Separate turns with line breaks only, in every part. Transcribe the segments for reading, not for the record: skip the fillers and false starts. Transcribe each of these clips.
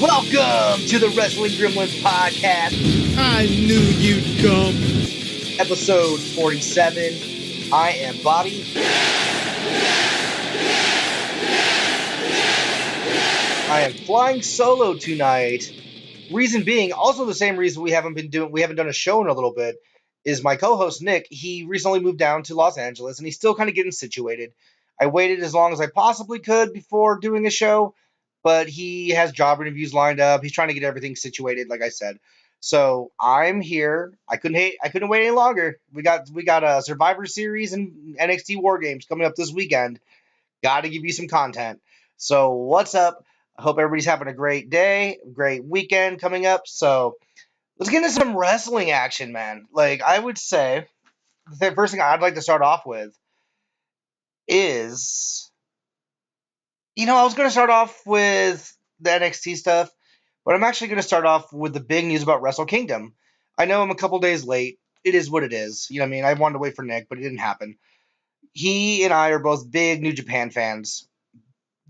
Welcome to the Wrestling Gremlins podcast.
I knew you'd come.
Episode 47. I am Bobby. I am flying solo tonight. Reason being, also the same reason we haven't done a show in a little bit, is my co-host Nick. He recently moved down to Los Angeles and he's still kind of getting situated. I waited as long as I possibly could before doing a show, but he has job interviews lined up. He's trying to get everything situated, like I said. So I'm here. I couldn't wait any longer. We got a Survivor Series and NXT War Games coming up this weekend. Got to give you some content. So what's up? I hope everybody's having a great day, great weekend coming up. So let's get into some wrestling action, man. Like I would say, the first thing I'd like to start off with is, I was going to start off with the NXT stuff, but I'm actually going to start off with the big news about Wrestle Kingdom. I know I'm a couple days late. It is what it is. You know what I mean? I wanted to wait for Nick, but it didn't happen. He and I are both big New Japan fans.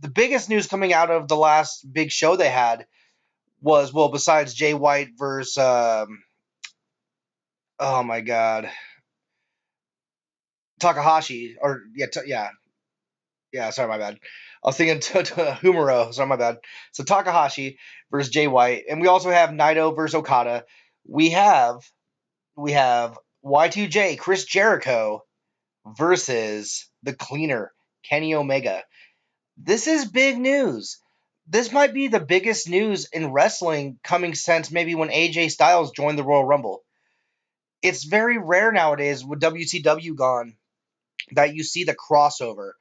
The biggest news coming out of the last big show they had was, well, besides Jay White versus, oh my God, Takahashi, or, sorry, my bad. I was thinking Humero, sorry, my bad. So Takahashi versus Jay White, and we also have Naito versus Okada. We have Y2J, Chris Jericho versus the Cleaner, Kenny Omega. This is big news. This might be the biggest news in wrestling coming since maybe when AJ Styles joined the Royal Rumble. It's very rare nowadays with WCW gone that you see the crossover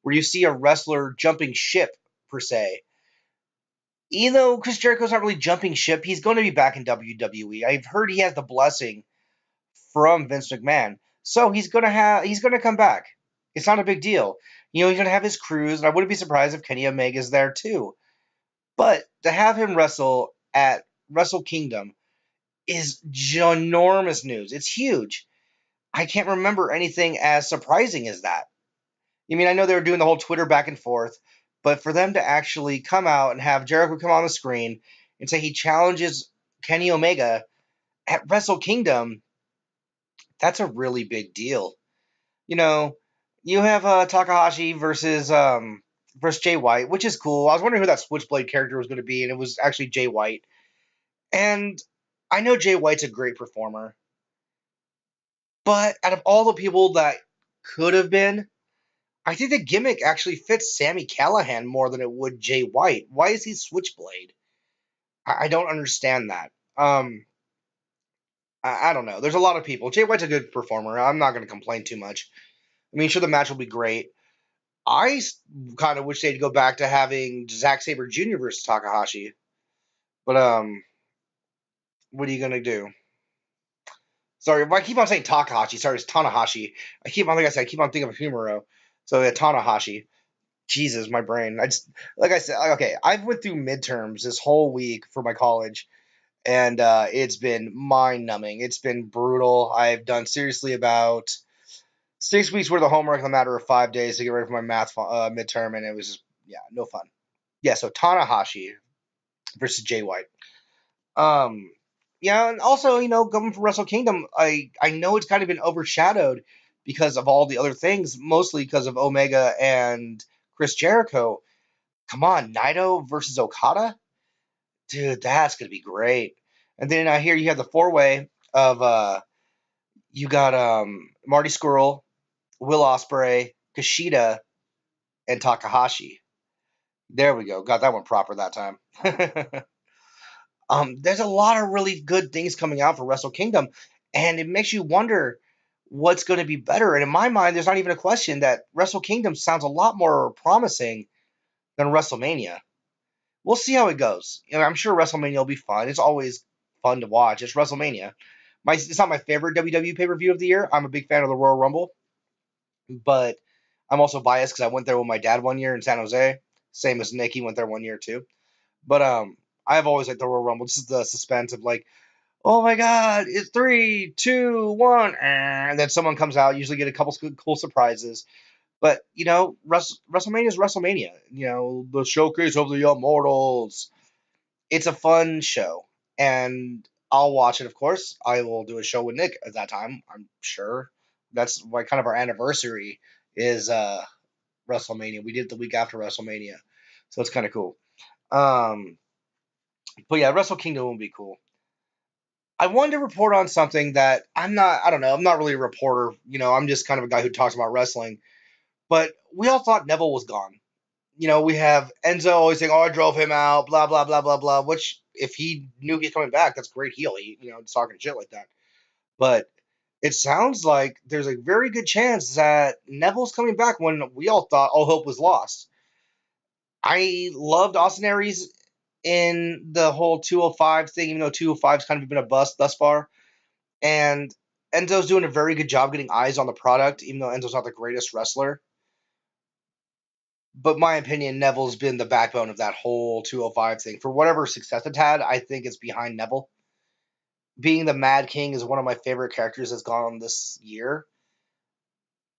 where you see a wrestler jumping ship, per se. Even though Chris Jericho's not really jumping ship, he's going to be back in WWE. I've heard he has the blessing from Vince McMahon. So he's going to come back. It's not a big deal. He's going to have his cruise, and I wouldn't be surprised if Kenny Omega's there too. But to have him wrestle at Wrestle Kingdom is ginormous news. It's huge. I can't remember anything as surprising as that. I mean, I know they were doing the whole Twitter back and forth, but for them to actually come out and have Jericho come on the screen and say he challenges Kenny Omega at Wrestle Kingdom, that's a really big deal. You have Takahashi versus Jay White, which is cool. I was wondering who that Switchblade character was going to be, and it was actually Jay White. And I know Jay White's a great performer, but out of all the people that could have been, I think the gimmick actually fits Sami Callihan more than it would Jay White. Why is he Switchblade? I don't understand that. I don't know. There's a lot of people. Jay White's a good performer. I'm not going to complain too much. I mean, sure, the match will be great. I kind of wish they'd go back to having Zack Sabre Jr. versus Takahashi. But, what are you going to do? Sorry, I keep on saying Takahashi. Sorry, it's Tanahashi. I keep on thinking of Humero. So, yeah, Tanahashi. Jesus, my brain. Like I said, okay, I've went through midterms this whole week for my college, and it's been mind-numbing. It's been brutal. I've done seriously about 6 weeks worth of homework in a matter of 5 days to get ready for my math midterm, and it was just, no fun. Yeah, so Tanahashi versus Jay White. And also, going for Wrestle Kingdom, I know it's kind of been overshadowed because of all the other things, mostly because of Omega and Chris Jericho. Come on, Naito versus Okada? Dude, that's going to be great. And then here you have the four-way of, you got Marty Scurll, Will Ospreay, Kushida, and Takahashi. There we go. Got that one proper that time. There's a lot of really good things coming out for Wrestle Kingdom, and it makes you wonder what's going to be better. And in my mind, there's not even a question that Wrestle Kingdom sounds a lot more promising than WrestleMania. We'll see how it goes. I'm sure WrestleMania will be fun. It's always fun to watch. It's WrestleMania. It's not my favorite WWE pay-per-view of the year. I'm a big fan of the Royal Rumble, but I'm also biased because I went there with my dad one year in San Jose. Same as Nick, he went there one year too. But I've always liked the Royal Rumble. This is the suspense of like, oh my God, it's 3, 2, 1, and then someone comes out. Usually get a couple cool surprises. But WrestleMania is WrestleMania. The showcase of the immortals. It's a fun show, and I'll watch it. Of course, I will do a show with Nick at that time. I'm sure that's why kind of our anniversary is WrestleMania. We did it the week after WrestleMania, so it's kind of cool. Um, but yeah, Wrestle Kingdom will be cool. I wanted to report on something that I'm not. I don't know. I'm not really a reporter. I'm just kind of a guy who talks about wrestling. But we all thought Neville was gone. We have Enzo always saying, "Oh, I drove him out," blah blah blah blah blah. Which, if he knew he's coming back, that's great heel. He's talking shit like that. But it sounds like there's a very good chance that Neville's coming back when we all thought all hope was lost. I loved Austin Aries in the whole 205 thing, even though 205's kind of been a bust thus far. And Enzo's doing a very good job getting eyes on the product, even though Enzo's not the greatest wrestler. But my opinion, Neville's been the backbone of that whole 205 thing. For whatever success it's had, I think it's behind Neville. Being the Mad King is one of my favorite characters that's gone on this year.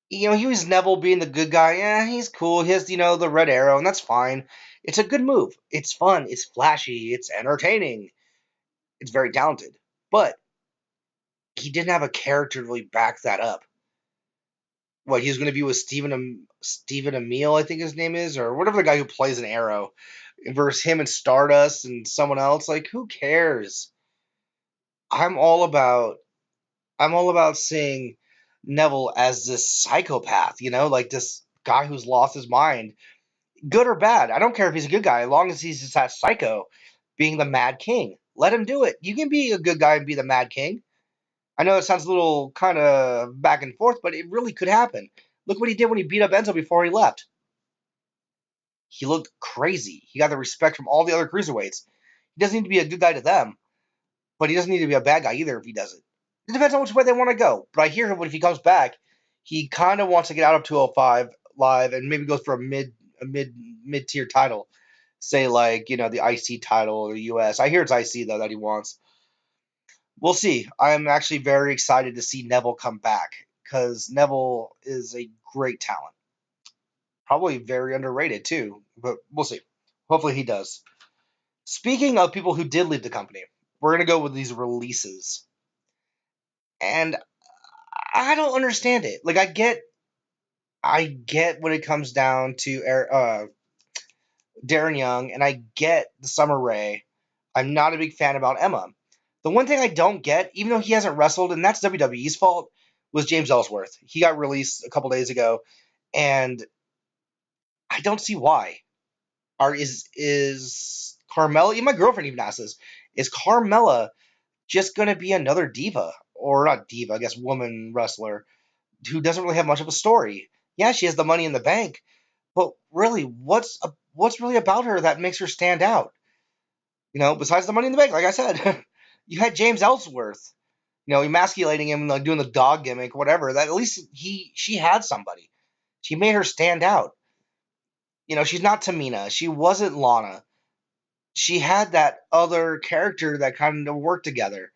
He was Neville being the good guy. Yeah, he's cool. He has, the red arrow, and that's fine. It's a good move. It's fun. It's flashy. It's entertaining. It's very talented. But he didn't have a character to really back that up. What, he was going to be with Stephen Amell, I think his name is, or whatever the guy who plays an arrow, versus him and Stardust and someone else. Like, who cares? I'm all about I'm all about seeing Neville as this psychopath, like this guy who's lost his mind, good or bad. I don't care if he's a good guy, as long as he's just that psycho, being the Mad King. Let him do it. You can be a good guy and be the Mad King. I know it sounds a little kind of back and forth, but it really could happen. Look what he did when he beat up Enzo before he left. He looked crazy. He got the respect from all the other cruiserweights. He doesn't need to be a good guy to them, but he doesn't need to be a bad guy either if he does it. It depends on which way they want to go. But I hear him if he comes back, he kind of wants to get out of 205 live and maybe go for a mid tier title, say like the IC title or the US. I hear it's IC though that he wants. We'll see. I'm actually very excited to see Neville come back because Neville is a great talent. Probably very underrated too, but we'll see. Hopefully he does. Speaking of people who did leave the company, we're gonna go with these releases, and I don't understand it. Like I get when it comes down to Darren Young, and I get the Summer Rae. I'm not a big fan about Emma. The one thing I don't get, even though he hasn't wrestled, and that's WWE's fault, was James Ellsworth. He got released a couple days ago, and I don't see why. Is Carmella? My girlfriend even asked this. Is Carmella just going to be another diva, or not diva? I guess woman wrestler who doesn't really have much of a story. Yeah, she has the money in the bank, but really, what's really about her that makes her stand out? Besides the money in the bank, like I said, you had James Ellsworth, emasculating him, like doing the dog gimmick, whatever. That at least she had somebody. She made her stand out. She's not Tamina. She wasn't Lana. She had that other character that kind of worked together.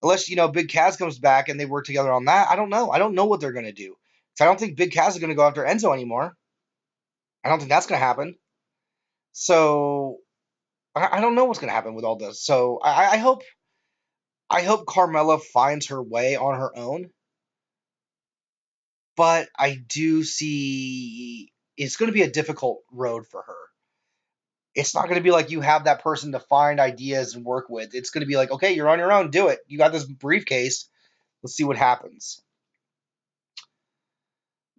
Unless, Big Cass comes back and they work together on that. I don't know. I don't know what they're going to do. So I don't think Big Cass is going to go after Enzo anymore. I don't think that's going to happen. So I don't know what's going to happen with all this. So I hope Carmella finds her way on her own. But I do see it's going to be a difficult road for her. It's not going to be like you have that person to find ideas and work with. It's going to be like, okay, you're on your own, do it. You got this briefcase. Let's see what happens.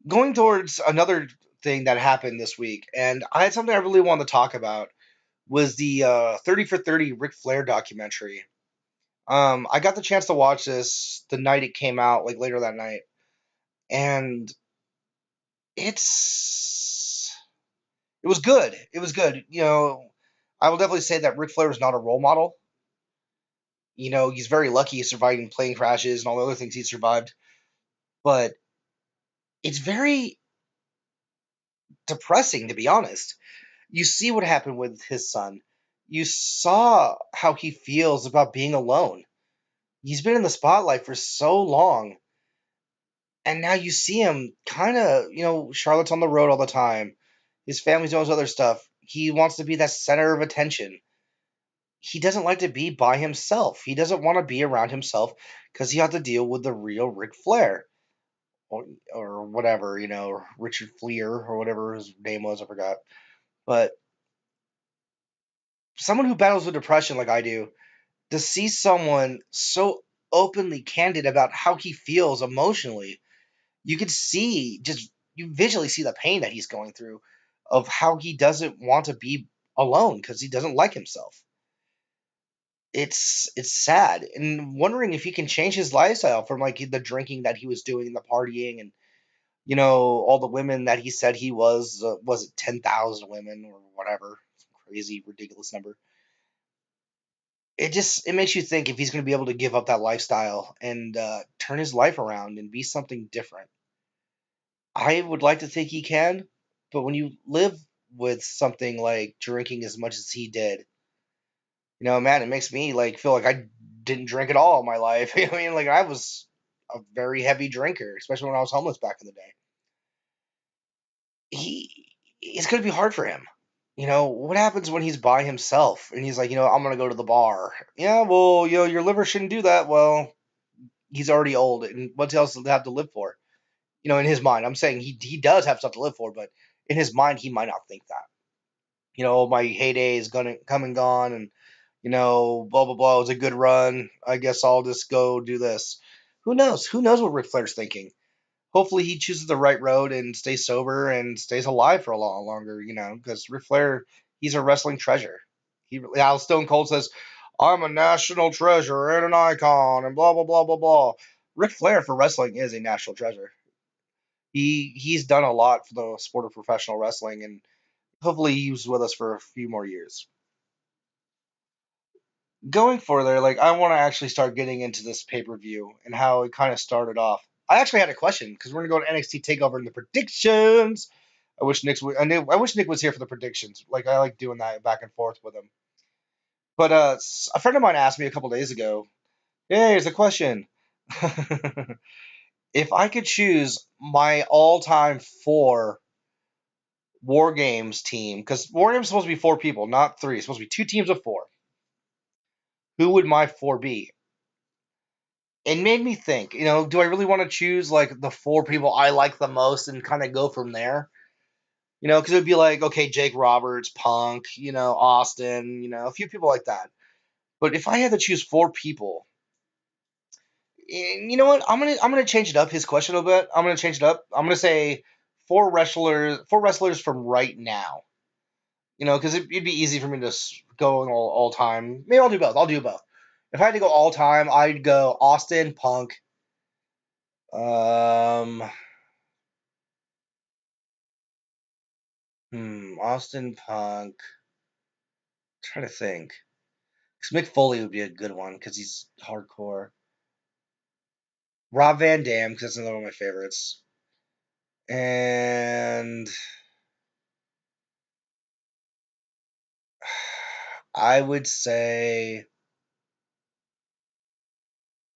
Going towards another thing that happened this week, and I had something I really wanted to talk about, was the 30 for 30 Ric Flair documentary. I got the chance to watch this the night it came out, like later that night, and it's it was good. It was good. I will definitely say that Ric Flair is not a role model. He's very lucky he survived plane crashes and all the other things he survived, but it's very depressing, to be honest. You see what happened with his son. You saw how he feels about being alone. He's been in the spotlight for so long, and now you see him kind of, Charlotte's on the road all the time. His family's doing his other stuff. He wants to be that center of attention. he doesn't like to be by himself. He doesn't want to be around himself because he has to deal with the real Ric Flair or whatever, Richard Fleer or whatever his name was. I forgot. But someone who battles with depression like I do, to see someone so openly candid about how he feels emotionally, you could see just you visually see the pain that he's going through of how he doesn't want to be alone because he doesn't like himself. It's sad and wondering if he can change his lifestyle from like the drinking that he was doing, the partying, and all the women that he said he was it 10,000 women or whatever, some crazy ridiculous number. It makes you think if he's going to be able to give up that lifestyle and turn his life around and be something different. I would like to think he can, but when you live with something like drinking as much as he did, man, it makes me like feel like I didn't drink at all in my life. I mean, like I was a very heavy drinker, especially when I was homeless back in the day. It's going to be hard for him. What happens when he's by himself and he's like, I'm going to go to the bar. Yeah, well, your liver shouldn't do that. Well, he's already old, and what else does he have to live for? In his mind, I'm saying he does have stuff to live for, but in his mind, he might not think that. My heyday is gonna come and gone, and blah blah blah. It was a good run. I guess I'll just go do this. Who knows? Who knows what Ric Flair's thinking? Hopefully, he chooses the right road and stays sober and stays alive for a lot longer. Because Ric Flair, he's a wrestling treasure. Al Stone Cold says, "I'm a national treasure and an icon," and blah blah blah blah blah. Ric Flair for wrestling is a national treasure. He's done a lot for the sport of professional wrestling, and hopefully he's with us for a few more years. Going further, like I want to actually start getting into this pay per view and how it kind of started off. I actually had a question because we're gonna go to NXT Takeover and the predictions. I wish Nick was here for the predictions. Like I like doing that back and forth with him. But a friend of mine asked me a couple days ago. Hey, here's a question. If I could choose my all-time four War Games team, because War Games is supposed to be four people, not three. It's supposed to be two teams of four. Who would my four be? It made me think, do I really want to choose like the four people I like the most and kind of go from there? Because it would be like, okay, Jake Roberts, Punk, Austin, a few people like that. But if I had to choose four people, and you know what? I'm gonna change it up. His question a little bit. I'm gonna change it up. I'm gonna say four wrestlers from right now. Because it'd be easy for me to go all time. Maybe I'll do both. I'll do both. If I had to go all time, I'd go Austin, Punk, um, Austin, Punk. Trying to think. Because Mick Foley would be a good one because he's hardcore. Rob Van Dam because that's another one of my favorites. And I would say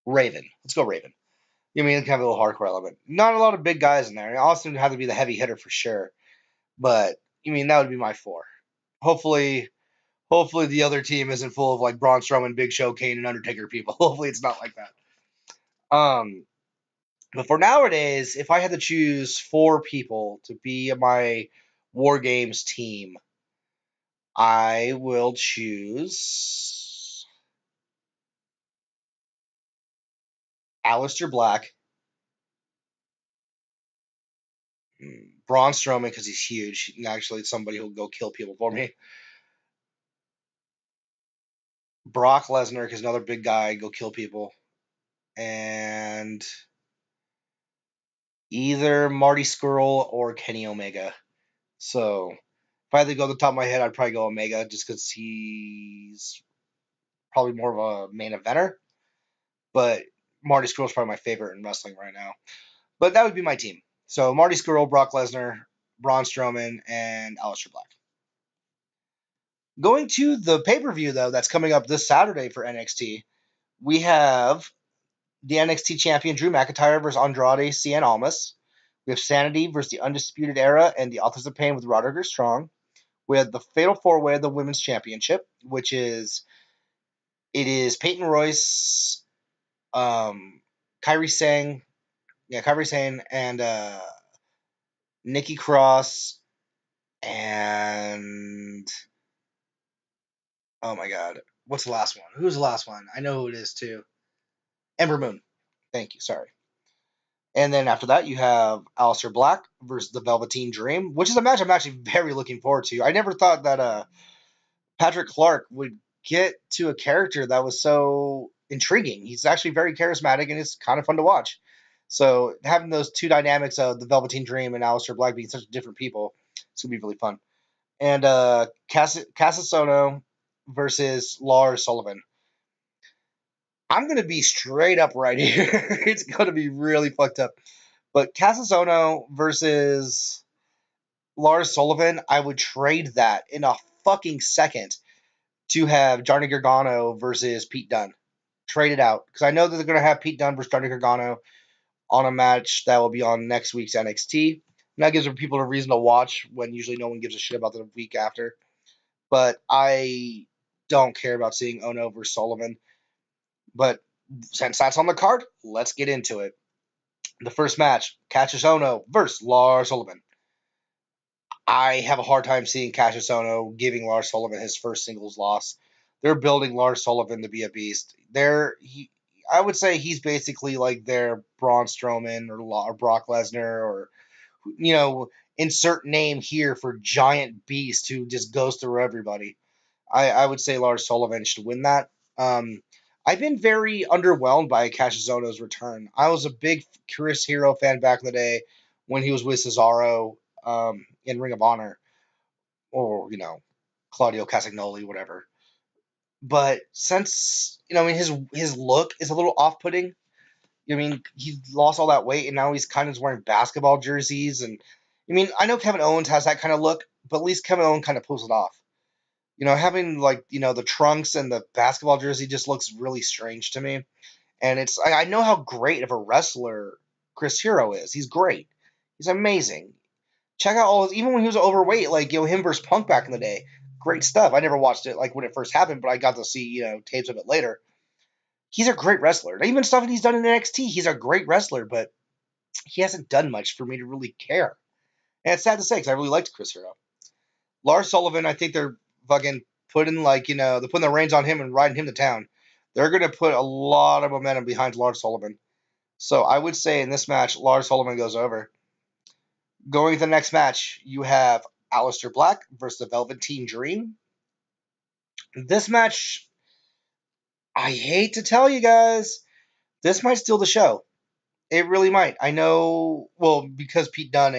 Raven. Let's go Raven. You mean, kind of a little hardcore element. Not a lot of big guys in there. Austin would have to be the heavy hitter for sure. But that would be my four. Hopefully, hopefully the other team isn't full of like Braun Strowman, Big Show, Kane, and Undertaker people. Hopefully it's not like that. But for nowadays, if I had to choose four people to be my War Games team, I will choose Aleister Black, Braun Strowman because he's huge and actually somebody who'll go kill people for me. Brock Lesnar because another big guy go kill people, and either Marty Scurll or Kenny Omega. So if I had to go to the top of my head, I'd probably go Omega just because he's probably more of a main eventer. But Marty Scurll is probably my favorite in wrestling right now. But that would be my team. So Marty Scurll, Brock Lesnar, Braun Strowman, and Aleister Black. Going to the pay-per-view, though, that's coming up this Saturday for NXT, we have the NXT champion Drew McIntyre versus Andrade Cien Almas. We have Sanity versus the Undisputed Era and the Authors of Pain with Roderick Strong. We have the Fatal 4-Way of the Women's Championship, which is It is Peyton Royce, Kyrie Sane, Kyrie Sane, and Nikki Cross, and oh my God, what's the last one? Who's the last one? I know who it is too. Ember Moon. Thank you. Sorry. And then after that, you have Aleister Black versus the Velveteen Dream, which is a match I'm actually very looking forward to. I never thought that Patrick Clark would get to a character that was so intriguing. He's actually very charismatic and it's kind of fun to watch. So having those two dynamics of the Velveteen Dream and Aleister Black being such different people, it's gonna be really fun. And Cassisono versus Lars Sullivan. I'm gonna be straight up right here. It's gonna be really fucked up. But Cassisono versus Lars Sullivan, I would trade that in a fucking second to have Johnny Gargano versus Pete Dunne. Trade it out. Because I know that they're going to have Pete Dunne versus Johnny Gargano on a match that will be on next week's NXT. And that gives people a reason to watch when usually no one gives a shit about the week after. But I don't care about seeing Ono versus Sullivan. But since that's on the card, let's get into it. The first match, Cassius Ono versus Lars Sullivan. I have a hard time seeing Cassius Ohno giving Lars Sullivan his first singles loss. They're building Lars Sullivan to be a beast. I would say he's basically like their Braun Strowman or Brock Lesnar or insert name here for giant beast who just goes through everybody. I would say Lars Sullivan should win that. I've been very underwhelmed by Cassius Ohno's return. I was a big Chris Hero fan back in the day when he was with Cesaro in Ring of Honor, or Claudio Castagnoli, whatever. But since his look is a little off-putting. I mean, he lost all that weight and now he's kind of wearing basketball jerseys, and I know Kevin Owens has that kind of look, but at least Kevin Owens kind of pulls it off. Having the trunks and the basketball jersey just looks really strange to me. And I know how great of a wrestler Chris Hero is. He's great. He's amazing. Check out all his, even when he was overweight, like him versus Punk back in the day. Great stuff. I never watched it like when it first happened, but I got to see tapes of it later. He's a great wrestler. Even stuff that he's done in NXT, he's a great wrestler, but he hasn't done much for me to really care. And it's sad to say because I really liked Chris Hero. Lars Sullivan, I think they're fucking putting they're putting the reins on him and riding him to town. They're gonna put a lot of momentum behind Lars Sullivan. So I would say in this match, Lars Sullivan goes over. Going to the next match, you have Aleister Black versus the Velveteen Dream. This match, I hate to tell you guys, this might steal the show. It really might. I know, well, because Pete Dunne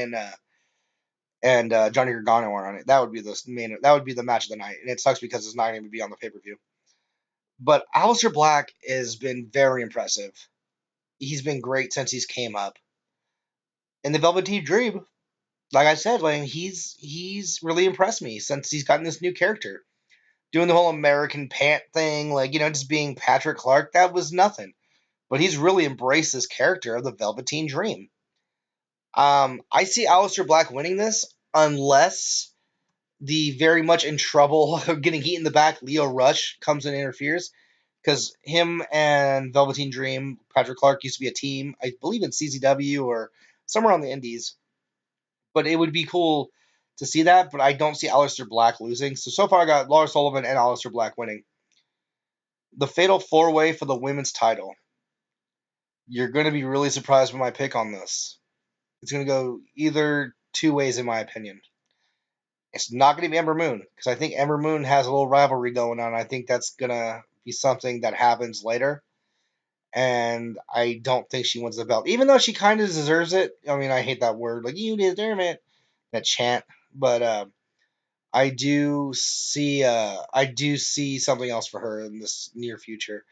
and Johnny Gargano are on it. That would be the main. That would be the match of the night, and it sucks because it's not going to be on the pay-per-view. But Aleister Black has been very impressive. He's been great since he's came up. And the Velveteen Dream, like I said, like he's really impressed me since he's gotten this new character. Doing the whole American pant thing, just being Patrick Clark, that was nothing. But he's really embraced this character of the Velveteen Dream. I see Aleister Black winning this unless the very much in trouble of getting heat in the back Leo Rush comes and interferes. Because him and Velveteen Dream, Patrick Clark used to be a team, I believe in CZW or somewhere on the Indies. But it would be cool to see that, but I don't see Aleister Black losing. So far I got Lars Sullivan and Aleister Black winning. The Fatal 4-Way for the women's title. You're going to be really surprised with my pick on this. It's going to go either two ways, in my opinion. It's not going to be Ember Moon, because I think Ember Moon has a little rivalry going on. I think that's going to be something that happens later. And I don't think she wins the belt. Even though she kind of deserves it. I mean, I hate that word. Like, you deserve it. That chant. But I do see something else for her in this near future.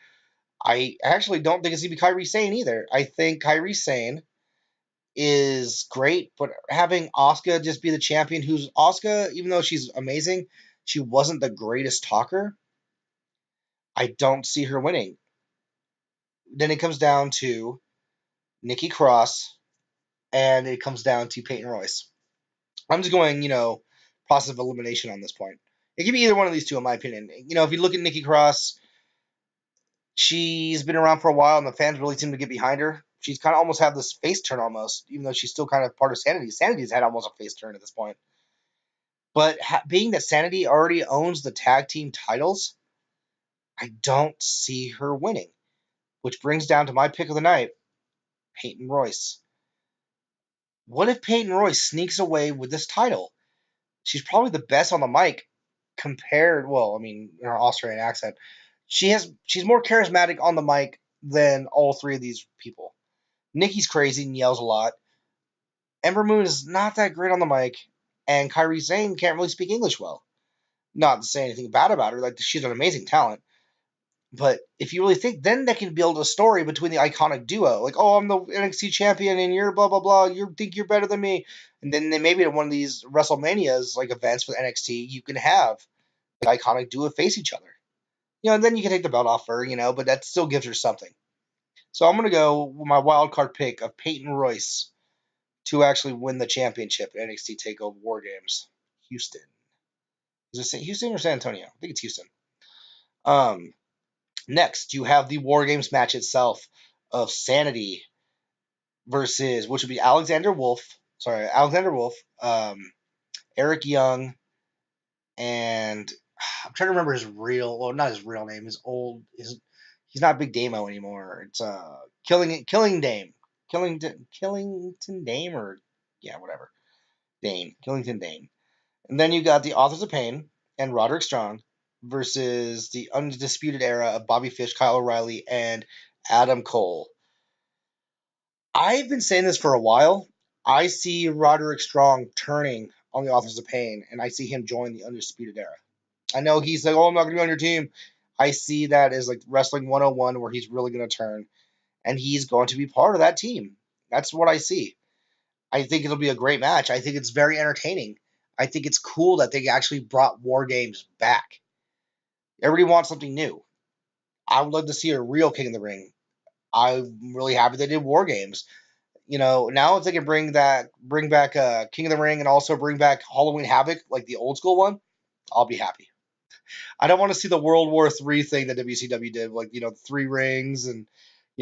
I actually don't think it's going to be Kairi Sane either. I think Kairi Sane is great, but having Asuka just be the champion, who's Asuka, even though she's amazing, she wasn't the greatest talker. I don't see her winning. Then it comes down to Nikki Cross, and it comes down to Peyton Royce. I'm just going, process of elimination on this point. It could be either one of these two, in my opinion. If you look at Nikki Cross, She's been around for a while, and the fans really seem to get behind her. She's kind of almost had this face turn almost, even though she's still kind of part of Sanity. Sanity's had almost a face turn at this point. But being that Sanity already owns the tag team titles, I don't see her winning. Which brings down to my pick of the night, Peyton Royce. What if Peyton Royce sneaks away with this title? She's probably the best on the mic compared, well, I mean, in her Australian accent. She's more charismatic on the mic than all three of these people. Nikki's crazy and yells a lot. Ember Moon is not that great on the mic, and Kairi Sane can't really speak English well. Not to say anything bad about her, like she's an amazing talent. But if you really think, then they can build a story between the iconic duo. Like, oh, I'm the NXT champion and you're blah, blah, blah. You think you're better than me. And then maybe at one of these WrestleManias, like events with NXT, you can have the iconic duo face each other. And then you can take the belt off her, but that still gives her something. So I'm going to go with my wild card pick of Peyton Royce to actually win the championship at NXT TakeOver War Games. Houston. Is it Houston or San Antonio? I think it's Houston. Um, Next, you have the War Games match itself of Sanity versus, which would be Alexander Wolf, Eric Young, and I'm trying to remember his not his real name, he's not Big Damo anymore. It's Killing Dame, Killington Dame, or yeah, whatever, Killington Dame. And then you got the Authors of Pain and Roderick Strong versus the Undisputed Era of Bobby Fish, Kyle O'Reilly, and Adam Cole. I've been saying this for a while. I see Roderick Strong turning on the Authors of Pain, and I see him join the Undisputed Era. I know he's like, oh, I'm not going to be on your team. I see that as like Wrestling 101, where he's really going to turn, and he's going to be part of that team. That's what I see. I think it'll be a great match. I think it's very entertaining. I think it's cool that they actually brought War Games back. Everybody wants something new. I would love to see a real King of the Ring. I'm really happy they did War Games. Now if they can bring back King of the Ring and also bring back Halloween Havoc, like the old school one, I'll be happy. I don't want to see the World War III thing that WCW did, like, 3 rings and,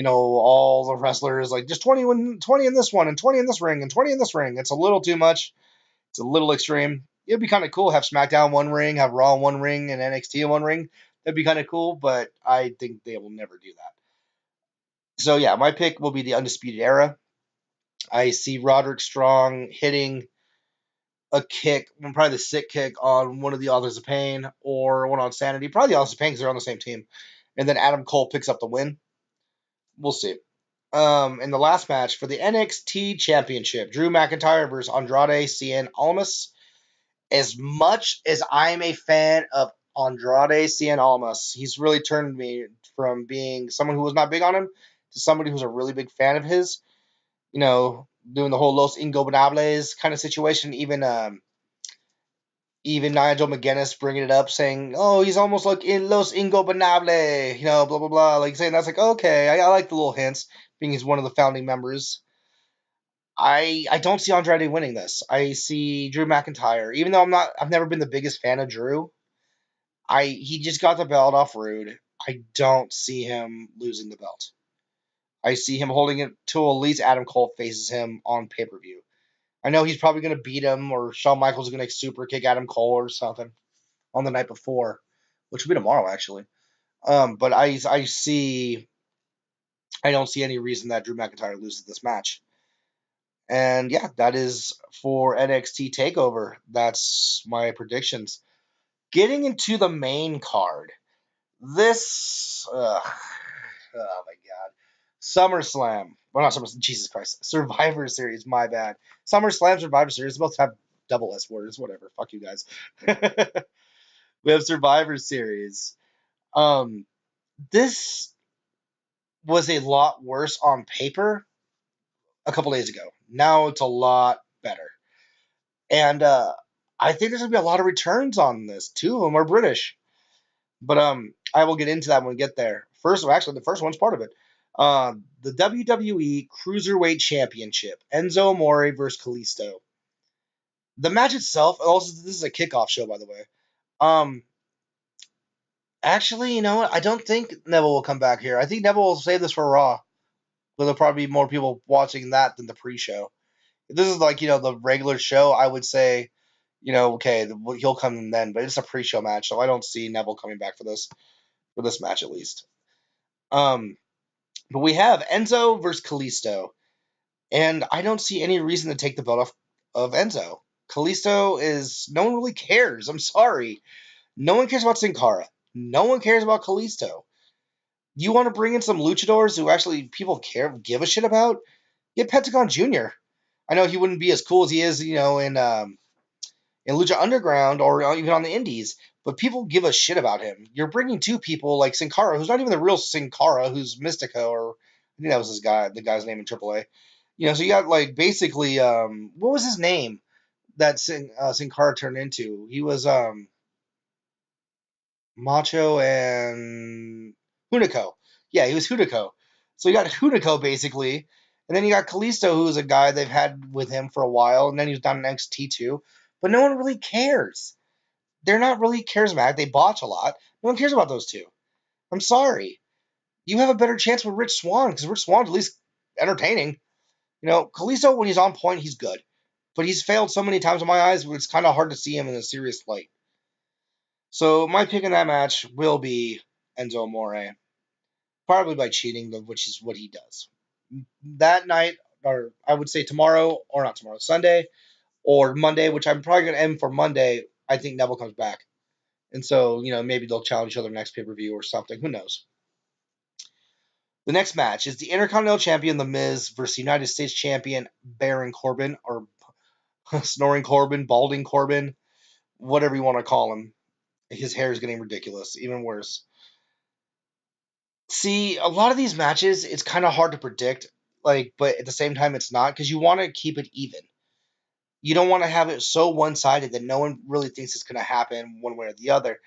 all the wrestlers, like just 20 in this one and 20 in this ring and 20 in this ring. It's a little too much. It's a little extreme. It'd be kind of cool have SmackDown 1 ring, have Raw 1 ring, and NXT 1 ring. That'd be kind of cool, but I think they will never do that. So yeah, my pick will be the Undisputed Era. I see Roderick Strong hitting a kick, probably the sick kick on one of the Authors of Pain or one on Sanity. Probably the Authors of Pain because they're on the same team. And then Adam Cole picks up the win. We'll see. In the last match for the NXT Championship, Drew McIntyre versus Andrade Cien Almas. As much as I'm a fan of Andrade Cien Almas, he's really turned me from being someone who was not big on him to somebody who's a really big fan of his. Doing the whole Los Ingobernables kind of situation. Even Nigel McGuinness bringing it up, saying, "Oh, he's almost like in Los Ingobernables," blah blah blah, like saying that's like okay. I like the little hints, being he's one of the founding members. I don't see Andrade winning this. I see Drew McIntyre, even though I've never been the biggest fan of Drew. He just got the belt off Rude. I don't see him losing the belt. I see him holding it till at least Adam Cole faces him on pay per view. I know he's probably going to beat him, or Shawn Michaels is going to super kick Adam Cole or something on the night before, which will be tomorrow actually. But I don't see any reason that Drew McIntyre loses this match. And yeah, that is for NXT Takeover. That's my predictions. Getting into the main card, this oh my god, SummerSlam. Well, not SummerSlam. Jesus Christ, Survivor Series. My bad. SummerSlam, Survivor Series both have double S words. Whatever. Fuck you guys. We have Survivor Series. This was a lot worse on paper a couple days ago. Now it's a lot better. And I think there's gonna be a lot of returns on this. 2 of them are British, but I will get into that when we get there. First, actually, the first one's part of it. The WWE Cruiserweight Championship: Enzo Amore versus Kalisto. The match itself, also this is a kickoff show, by the way. Um, Actually, you know what? I don't think Neville will come back here. I think Neville will save this for Raw. But there'll probably be more people watching that than the pre-show. If this is like, the regular show, I would say, okay, he'll come in then. But it's a pre-show match, so I don't see Neville coming back for this match at least. Um, but we have Enzo versus Kalisto, and I don't see any reason to take the belt off of Enzo. Kalisto is no one really cares. I'm sorry, no one cares about Sin Cara. No one cares about Kalisto. You want to bring in some luchadors who actually people give a shit about? Get Pentagon Jr. I know he wouldn't be as cool as he is, in Lucha Underground or even on the Indies, but people give a shit about him. You're bringing two people like Sin Cara, who's not even the real Sin Cara, who's Mystico, or I think that was the guy's name in AAA. So you got like basically, what was his name that Sin Cara turned into? He was Macho and Hunico. Yeah, he was Hunico. So you got Hunico basically, and then you got Kalisto, who's a guy they've had with him for a while, and then he's done NXT too. But no one really cares. They're not really charismatic. They botch a lot. No one cares about those two. I'm sorry. You have a better chance with Rich Swann because Rich Swann's at least entertaining. Kalisto when he's on point, he's good, but he's failed so many times in my eyes. It's kind of hard to see him in a serious light. So my pick in that match will be Enzo Amore, probably by cheating, which is what he does. That night, or I would say tomorrow, or not tomorrow, Sunday or Monday, which I'm probably going to end for Monday. I think Neville comes back. And so, maybe they'll challenge each other next pay per view or something. Who knows? The next match is the Intercontinental Champion, The Miz, versus United States Champion, Baron Corbin, or Snoring Corbin, Balding Corbin, whatever you want to call him. His hair is getting ridiculous, even worse. See, a lot of these matches, it's kind of hard to predict, but at the same time, it's not because you want to keep it even. You don't want to have it so one sided that no one really thinks it's going to happen one way or the other.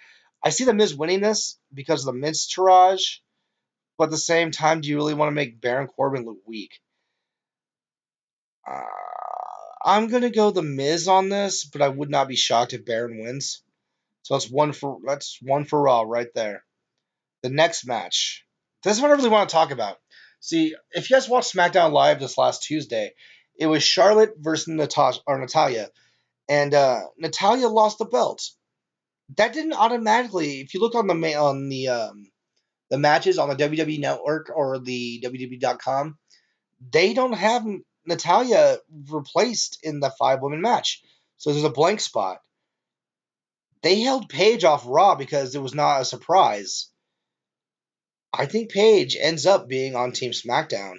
I see the Miz winning this because of the Miz Taraj, but at the same time, do you really want to make Baron Corbin look weak? Uh, I'm going to go the Miz on this, but I would not be shocked if Baron wins. So that's one for Raw right there. The next match. This is what I really want to talk about. See, if you guys watched SmackDown Live this last Tuesday, it was Charlotte versus Natalia, and Natalia lost the belt. That didn't automatically. If you look on the matches on the WWE Network or the WWE.com, they don't have Natalia replaced in the 5 women match, so there's a blank spot. They held Paige off Raw because it was not a surprise. I think Paige ends up being on Team SmackDown.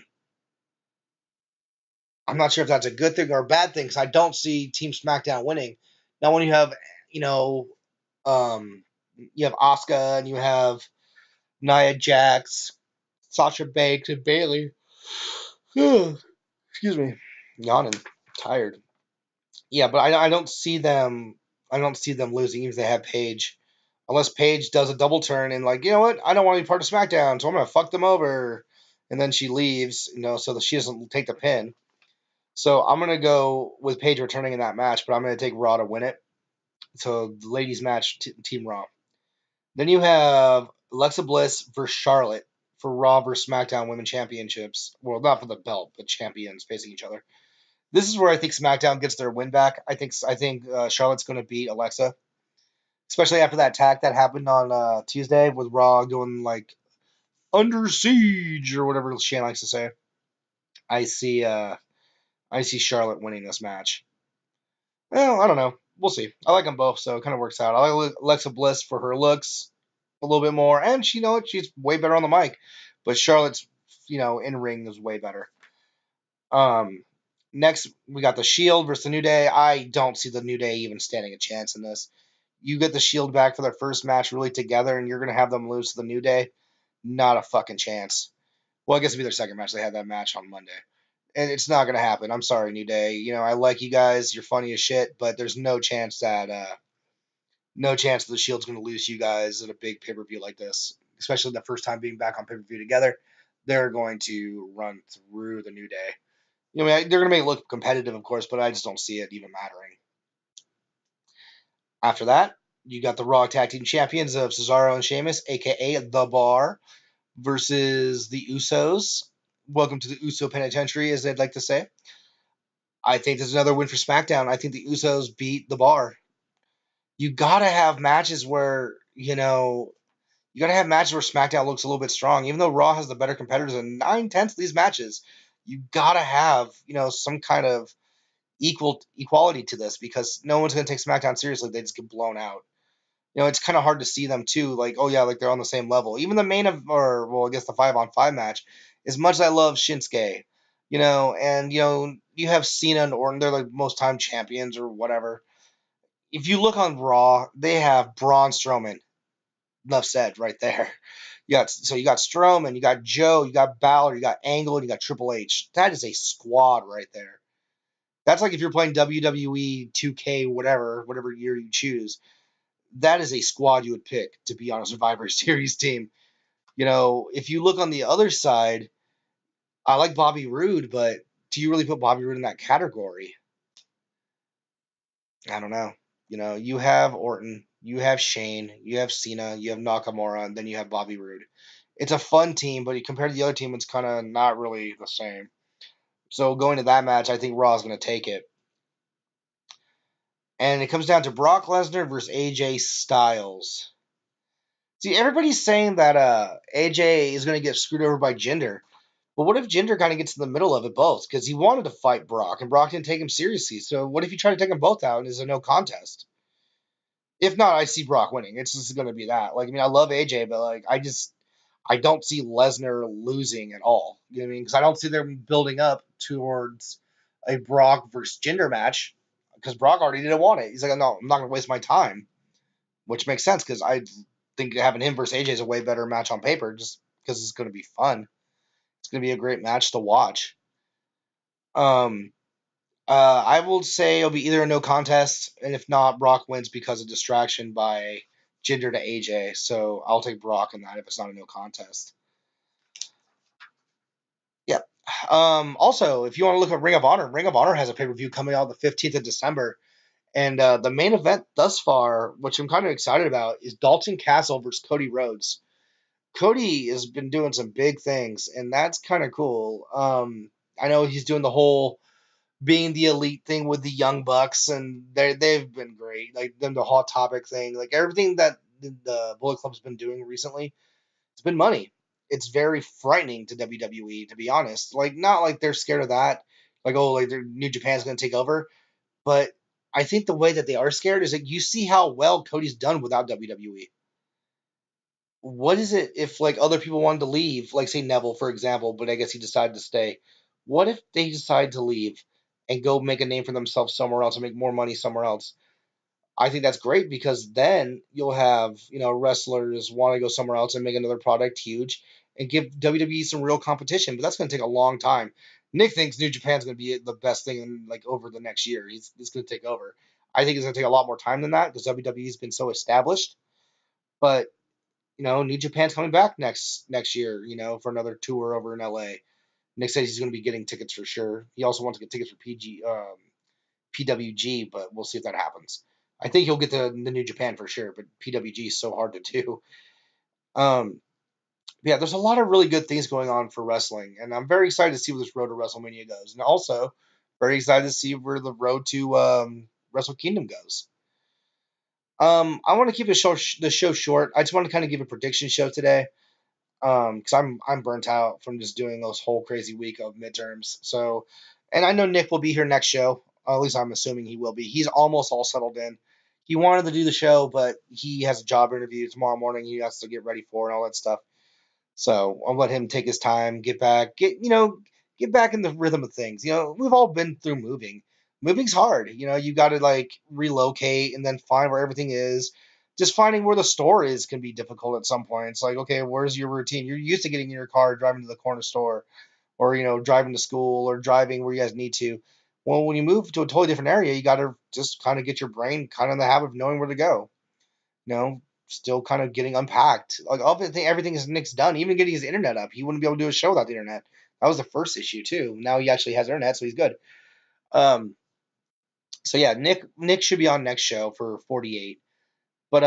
I'm not sure if that's a good thing or a bad thing because I don't see Team SmackDown winning. Now, when you know, you have Asuka and you have Nia Jax, Sasha Banks, and Bayley. Excuse me, yawning, tired. Yeah, but I don't see them. I don't see them losing even if they have Paige, unless Paige does a double turn and like, you know what, I don't want to be part of SmackDown, so I'm gonna fuck them over, and then she leaves, so that she doesn't take the pin. So I'm gonna go with Paige returning in that match, but I'm gonna take Raw to win it. So the ladies match, Team Raw. Then you have Alexa Bliss versus Charlotte for Raw versus SmackDown Women Championships. Well, not for the belt, but champions facing each other. This is where I think SmackDown gets their win back. I think Charlotte's going to beat Alexa, especially after that attack that happened on Tuesday with Raw going like under siege or whatever Shane likes to say. I see I see Charlotte winning this match. Well, I don't know. We'll see. I like them both, so it kind of works out. I like Alexa Bliss for her looks a little bit more, and she's way better on the mic. But Charlotte's in ring is way better. Um, Next we got the Shield versus the New Day. I don't see the New Day even standing a chance in this. You get the Shield back for their first match really together, and you're gonna have them lose to the New Day. Not a fucking chance. Well, I guess it'll be their second match. They had that match on Monday. And it's not gonna happen. I'm sorry, New Day. I like you guys. You're funny as shit, but there's no chance that the Shield's gonna lose you guys at a big pay per view like this, especially the first time being back on pay per view together. They're going to run through the New Day. They're gonna make it look competitive, of course, but I just don't see it even mattering. After that, You got the Raw Tag Team Champions of Cesaro and Sheamus, aka The Bar, versus the Usos. Welcome to the Uso Penitentiary, as they'd like to say. I think there's another win for SmackDown. I think the Usos beat The Bar. You gotta have matches where, you gotta have matches where SmackDown looks a little bit strong. Even though Raw has the better competitors in 9/10 of these matches, you gotta have, some kind of equality to this because no one's gonna take SmackDown seriously. They just get blown out. It's kind of hard to see them too. Like, oh yeah, like they're on the same level. Even the main of, or well, I guess the 5-on-5 match. As much as I love Shinsuke, and you have Cena and Orton. They're like most time champions or whatever. If you look on Raw, they have Braun Strowman. Enough said, right there. You got Strowman, you got Joe, you got Balor, you got Angle, and you got Triple H. That is a squad right there. That's like if you're playing WWE 2K, whatever year you choose. That is a squad you would pick to be on a Survivor Series team. If you look on the other side, I like Bobby Roode, but do you really put Bobby Roode in that category? I don't know. You have Orton, you have Shane, you have Cena, you have Nakamura, and then you have Bobby Roode. It's a fun team, but compared to the other team, it's kind of not really the same. So going to that match, I think Raw is going to take it. And it comes down to Brock Lesnar versus AJ Styles. See, everybody's saying that AJ is going to get screwed over by Jinder. But what if Jinder kind of gets in the middle of it both? Because he wanted to fight Brock, and Brock didn't take him seriously. So what if you try to take them both out and it's a no contest? If not, I see Brock winning. It's just going to be that. Like, I mean, I love AJ, but like, I don't see Lesnar losing at all. You know what I mean? Because I don't see them building up towards a Brock versus Jinder match because Brock already didn't want it. He's like, no, I'm not going to waste my time, which makes sense because I think having him versus AJ is a way better match on paper just because it's going to be fun. It's going to be a great match to watch. Um, I will say it'll be either a no contest, and if not, Brock wins because of distraction by Jinder to AJ. So I'll take Brock in that if it's not a no contest. Yep. Also, if you want to look at Ring of Honor has a pay per view coming out the 15th of December. And the main event thus far, which I'm kind of excited about, is Dalton Castle versus Cody Rhodes. Cody has been doing some big things, and that's kind of cool. I know he's doing the whole being the elite thing with the Young Bucks, and they've been great. Like the Hot Topic thing, like everything that the Bullet Club's been doing recently, it's been money. It's very frightening to WWE, to be honest. Like not like they're scared of that, like oh, like New Japan's going to take over, but I think the way that they are scared is that you see how well Cody's done without WWE. What is it if like other people wanted to leave, like say Neville for example, but I guess he decided to stay. What if they decide to leave and go make a name for themselves somewhere else and make more money somewhere else? I think that's great because then you'll have, wrestlers want to go somewhere else and make another product huge and give WWE some real competition, but that's going to take a long time. Nick thinks New Japan's going to be the best thing in, like over the next year. He's going to take over. I think it's going to take a lot more time than that because WWE's been so established. But New Japan's coming back next year, for another tour over in LA. Nick says he's going to be getting tickets for sure. He also wants to get tickets for PWG, but we'll see if that happens. I think he'll get the New Japan for sure, but PWG is so hard to do. Um, yeah, there's a lot of really good things going on for wrestling, and I'm very excited to see where this road to WrestleMania goes, and also very excited to see where the road to Wrestle Kingdom goes. I want to keep the show short. I just want to kind of give a prediction show today. Because I'm burnt out from just doing this whole crazy week of midterms. So, and I know Nick will be here next show. At least I'm assuming he will be. He's almost all settled in. He wanted to do the show, but he has a job interview tomorrow morning. He has to get ready for and all that stuff. So I'll let him take his time, get back in the rhythm of things. We've all been through moving. Moving's hard. You got to like relocate and then find where everything is. Just finding where the store is can be difficult at some point. It's like, okay, where's your routine? You're used to getting in your car, driving to the corner store, or driving to school, or driving where you guys need to. Well, when you move to a totally different area, you got to just kind of get your brain kind of in the habit of knowing where to go. Still kind of getting unpacked. Like everything is Nick's done, even getting his internet up. He wouldn't be able to do a show without the internet. That was the first issue too. Now he actually has internet, so he's good. Um, so yeah, Nick should be on next show for 48. But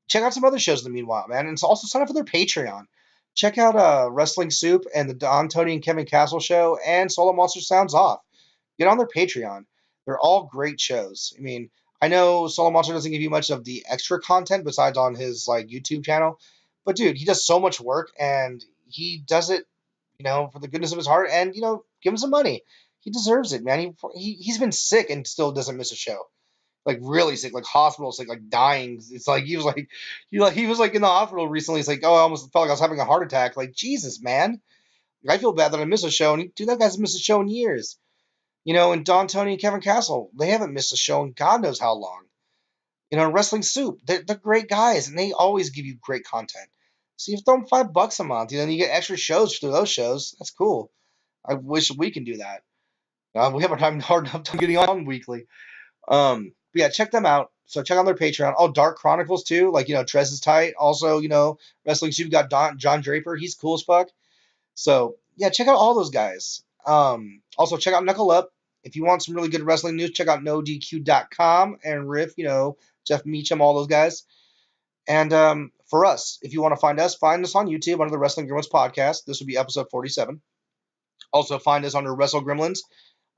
check out some other shows in the meanwhile, man. And also sign up for their Patreon. Check out Wrestling Soup and the Don, Tony, and Kevin Castle show and Solo Monster Sounds Off. Get on their Patreon. They're all great shows. I mean, I know Solo Monster doesn't give you much of the extra content besides on his like YouTube channel, but dude, he does so much work and he does it, for the goodness of his heart. And give him some money. He deserves it, man. He's been sick and still doesn't miss a show, like really sick, like hospital sick, like dying. It's like he was like in the hospital recently. It's like, oh, I almost felt like I was having a heart attack. Like Jesus, man, I feel bad that I missed a show. And dude, that guy's missed a show in years. And Don, Tony, and Kevin Castle, they haven't missed a show in God knows how long. Wrestling Soup, they're great guys, and they always give you great content. So you throw them $5 a month, and you get extra shows through those shows. That's cool. I wish we can do that. We have a hard enough time getting on weekly. But yeah, check them out. So check out their Patreon. Oh, Dark Chronicles too. Like, Trez is tight. Also, Wrestling Soup got John Draper. He's cool as fuck. So yeah, check out all those guys. Also check out Knuckle Up. If you want some really good wrestling news, check out NoDQ.com and Riff, Jeff Meacham, all those guys. And for us, if you want to find us on YouTube under the Wrestling Gremlins podcast. This will be episode 47. Also find us under Wrestle Gremlins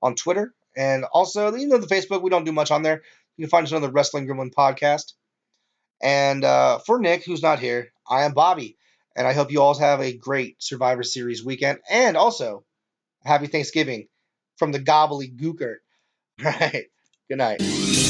on Twitter. And also, the Facebook, we don't do much on there. You can find us on the Wrestling Gremlin podcast. And for Nick, who's not here, I am Bobby. And I hope you all have a great Survivor Series weekend. And also, happy Thanksgiving from the Gobbly Gooker. All right. Good night.